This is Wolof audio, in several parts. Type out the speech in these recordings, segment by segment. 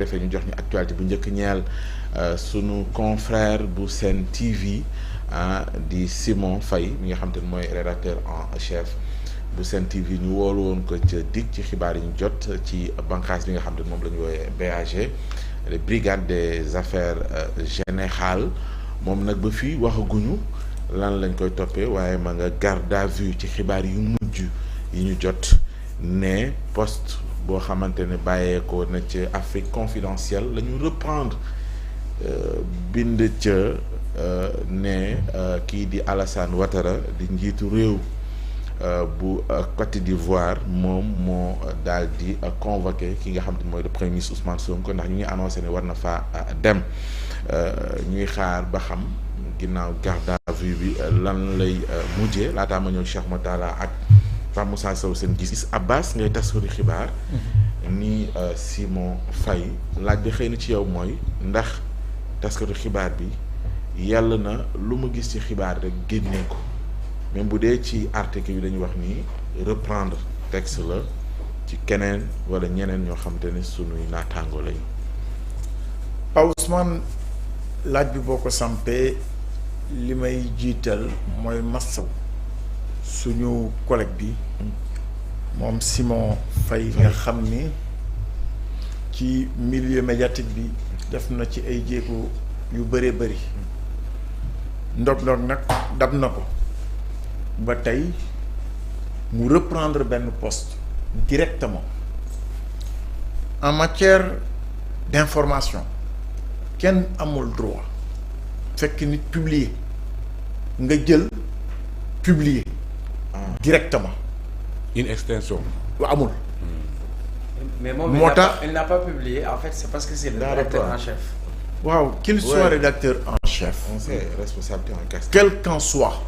defee ñu jox ñu actualité bu njëkk ñeel sunu confrère bu Sen TV di Simon Faye mi nga xam te ne mooy rédacteur en chef bu Sen TV ñu woolu woon ko ca dig ci xibaar yi ñu jot ci bànqaas bi nga xam te ne moom la ñu woowee BAG les brigades des affaires générales moom nag ba fii waxaguñu lan lañ koy toppee waaye ma nga garde à vue ci xibaar yu mujj yi ñu jot ne poste boo xamante ne bàyyeekoo na ci Afrique confidentielle la ñu reprendre bind ca ne kii di Alassane Ouattara di njiitu réew bu Côte d'Ivoire moom moo daal di convoqué ki nga xam te mooy le premier ministre Ousmane Sonko ndax ñu ngi annoncé ne war na faa dem ñuy xaar ba xam ginnaaw garde à vue bi lan lay mujjee laataa ma ñëw Cheikh Matala ak Pape Moussa Sow seen gis Abbas ngay taskatu xibaar ni Simon Faye laaj bi xëy na ci yow mooy ndax taskatu xibaar bi yàlla na lu ma gis ci xibaar rek génnee ko même bu dee ci article yi dañuy wax ni reprendre texte la ci keneen wala ñeneen ñoo xam te ne sunuy naataango lañu. Pa Ousmane laaj bi boo ko sampee li may jiital mooy massaw suñu collègue bi moom Simon Faye nga xam ni ci milieu médiatique bi def na ci ay jéego yu bëree bëri ndog-ndog nag dab na ko ba tey mu reprendre benn poste directement en matière d'information kenn amul droit fekk nit publier nga jël publier directement une extension amul mais moom il n'a pas publié en fait c'est parce que c'est le rédacteur en chef. waaw qu'il soit rédacteur en chef. On sait responsabilité en question. Quelle qu'en soit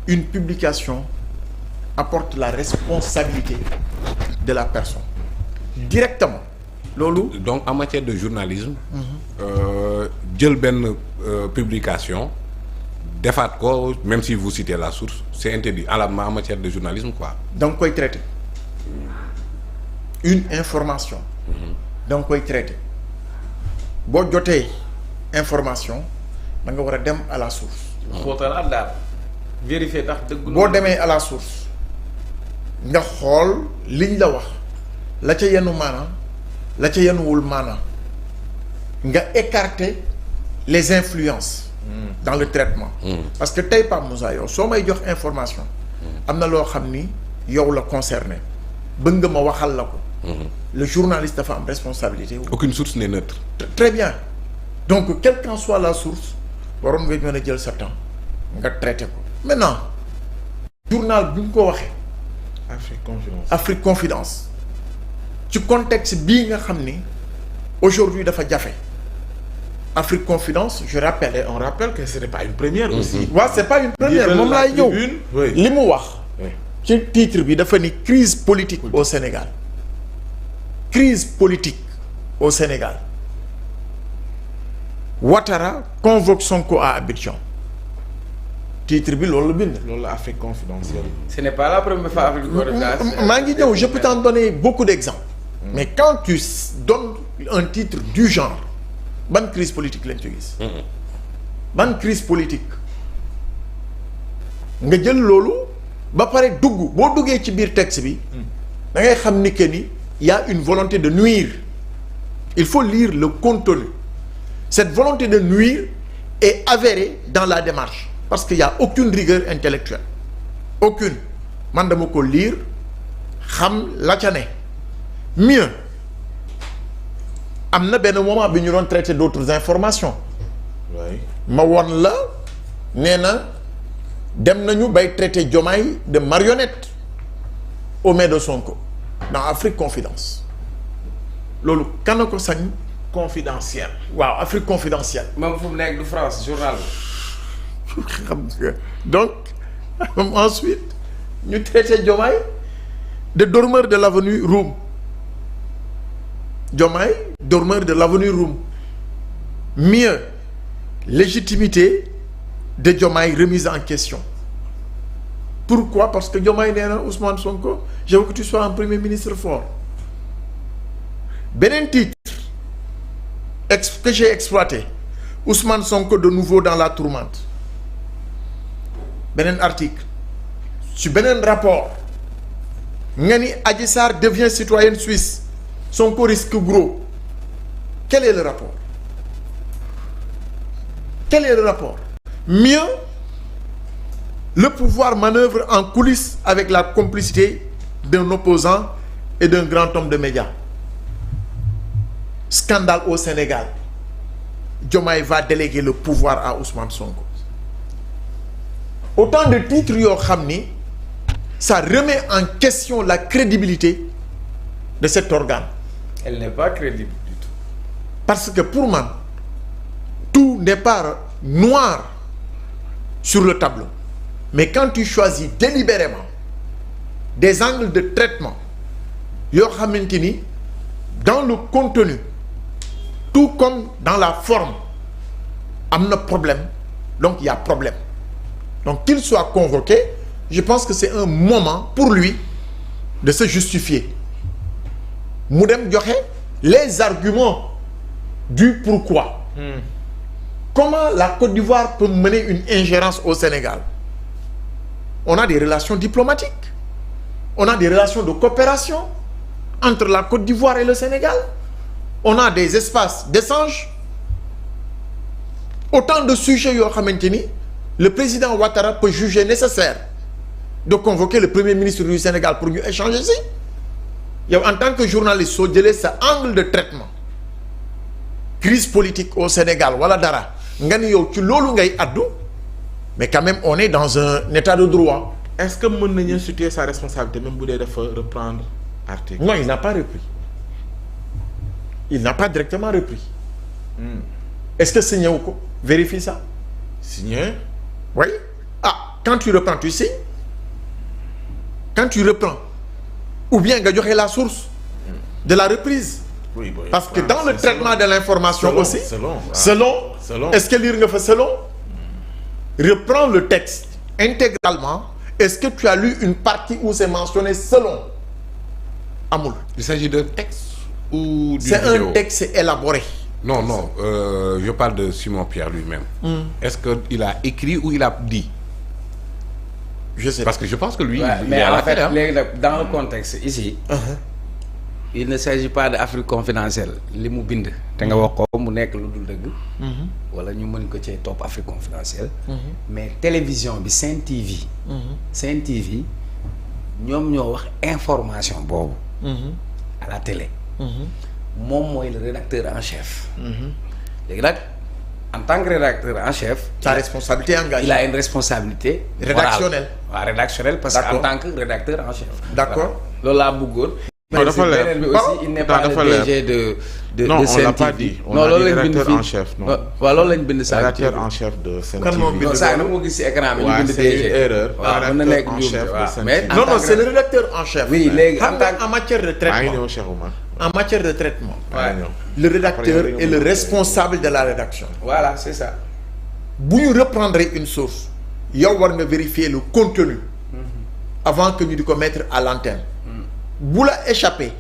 une publication apporte la responsabilité de la personne directement. loolu donc en matière de journalisme. jël benn publication defaat ko même si vous citez la source c'est interdit en matière de journalisme quoi. da nga koy traiter une information. da nga koy traiter boo jotee information da nga war a dem à la source. xóotalaat daal vérifier ndax dëgg. boo demee à la source nga xool liñ la wax la ca yenu maanaam la ca yenuwul maanaam nga écarter les influences. dans le traitement. parce que tey Pape Moussa yow soo may jox information. am na loo xam ni yow la concerné bëgg nga ma waxal la ko. le journaliste dafa am responsabilité. aucune source n'est neutre. très bien donc quelle qu'en soit la source waroon nga mën a jël sa temps nga traité ko maintenant journal bi mu ko waxee. Afrique Confidence ci contexte bii nga xam ni aujourd'hui dafa jafe Afrique Confidence je rappelle. Et on rappelle que ce n'est pas une première aussi. waaw c'est pas une première moom laay ñëw li mu wax. ci titre bi dafa ni crise politique au Sénégal crise politique au Sénégal Ouattara convoque Sonko à Abidjan titre bi loolu la bind. loolu la Afrique confidentielle. ce n'est pas la première fois Afrique confidentielle. maa ngi ñëw je peux t'en donner beaucoup d'exemples. mais quand tu donnes un titre du genre ban crise politique lañ ci gis. ban crise politique nga jël loolu ba pare dugg boo duggee ci biir texte bi da ngay xam ni que ni y a une volonté de nuire il faut lire le contenu cette volonté de nuire est avérée dans la démarche parce que y a aucune rigueur intellectuelle aucune man dama ko lire xam la ca ne mieux am na benn moment bi ñu doon traiter d'autres informations ma won la nee na dem nañu bay traiter Diomaye de marionnette au mains de Sonko dans Afrique Confidence loolu kan ko sañ confidentiel waaw Afrique Confidentielle même fu mu nekk du France journal xam nga donc ensuite ñu traiter Diomaye de dormeur de l'avenue Roume Diomaye dormeur de l'avenue Roume mieux légitimité de Diomaye remise en question pourquoi parce que Diomaye nee na Ousmane Sonko je veux que tu sois un premier ministre fort beneen titre que j'ai exploité Ousmane Sonko de nouveau dans la tourmente beneen article ci beneen rapport nga ni Adji Sarr devient citoyenne suisse Sonko risque gros quel est le rapport mieux le pouvoir manœuvre en coulisses avec la complicité d'un opposant et d'un grand homme de médias scandale au Sénégal Diomaye va déléguer le pouvoir à Ousmane Sonko autant de titres yoo xam ni ça remet en question la crédibilité de cet organe. Elle n'est pas crédible du tout. Parce que pour moi tout n'est pas noir sur le tableau mais quand tu choisis délibérément des angles de traitement yoo xamante ni dans le contenu tout comme dans la forme am na problème donc il y a problème donc qu'il soit convoqué je pense que c'est un moment pour lui de se justifier mu dem joxe les arguments du pourquoi comment la Côte d'Ivoire peut mener une ingérence au Sénégal on a des relations diplomatiques on a des relations de coopération entre la Côte d'Ivoire et le Sénégal on a des espaces d'échange autant de sujets yoo xamante ni le président Ouattara peut juger nécessaire de convoquer le premier ministre du Sénégal pour ñu échanger si yow en tant que journaliste soo jëlee sa angle de traitement crise politique au Sénégal wala dara nga ni yow ci loolu ngay addu mais quand même on est dans un état de droit. Est-ce que mën nañu situer sa responsabilité même bu dee dafa reprendre article. Non, il n'a pas repris. Il n'a pas directement repris. Est-ce que signé ou quoi? Vérifie ça. Signé? Oui. Ah, quand tu reprends, tu signes. Quand tu reprends, ou bien nga joxe la source de la reprise. Oui, oui. Parce que dans le traitement de l'information aussi, selon, est-ce que lire nga fa selon? Reprends le texte intégralement. Est-ce que tu as lu une partie où c'est mentionné selon? Amul. Il s'agit d'un texte ou d'une c'est vidéo? Un texte élaboré. Non, non, je parle de Simon Pierre lui-même. Est-ce qu'il a écrit ou il a dit? Je sais. Parce que je pense que lui, ouais, il mais est à en la fait, tête, dans le contexte ici, il ne s'agit pas d'Afrique confidentielle. Li mu bind te nga wax ko mu nekk lu dul dëgg. Wala ñu mën ko ci topp Afrique confidentielle. Mais télévision bi Sen TV. Sen TV ñoom ñoo wax information boobu. À la télé. Moom mooy le rédacteur en chef. Léegi nag en tant que rédacteur en chef. Sa responsabilité engagée. Il a une responsabilité rédactionnelle. Waaw rédactionnelle parce que en tant que rédacteur en chef. D'accord. Loolu laa bëggoon. Non, dafa leer. Mais aussi il n'est pas le DG de non, Sen on l'a TV. pas dit. On non a dit loolu lañ bind rédacteur en fii. chef. Non. waaw loolu lañ bind saa Rédacteur en chef de Sen Kan moo TV. bind non saa nag moo gis ci écran bi ñu bind c'est une DG. erreur. waaw mën na nekk Rédacteur en njuumte chef de waaw Sen mais TV. en Non, tant non, que- c'est le rédacteur en chef. oui léegi Xam en nga tant en matière de maa ngi traitement. ñëw Cheikh Oumar. En matière de traitement. maa ngi ñëw. Le rédacteur est le responsable de la rédaction. voilà c'est ça. Bu ñu reprendre une source, yow war nga vérifier le contenu avant que ñu di ko mettre à l'antenne. Bu la échappé,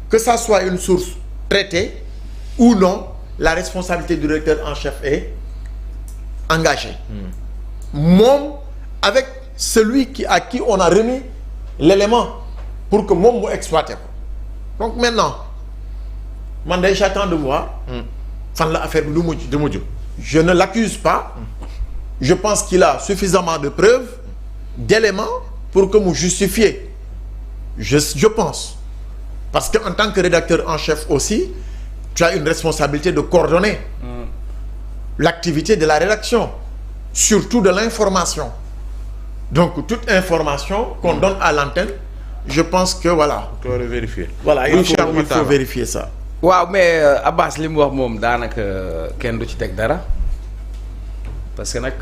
que ça soit une source traitée ou non, la responsabilité du rédacteur en chef est engagée. Moom avec celui à qui on a remis l'élément pour que moom mu exploité ko. Donc maintenant, man day j'attends de voir fan la affaire bi lu mujj. du mujj. Je ne l'accuse pas. Je pense qu'il a suffisamment de preuves, d'éléments pour que mu justifier. Je pense. Parce qu'en tant que rédacteur en chef aussi, tu as une responsabilité de coordonner l'activité de la rédaction, surtout de l'information. Donc toute information qu'on donne à l'antenne, je pense que voilà. Tu dois vérifier. Voilà, Oui, il faut vérifier ça. waaw mais Abbas li mu wax moom daanaka kenn du ci teg dara parce que nag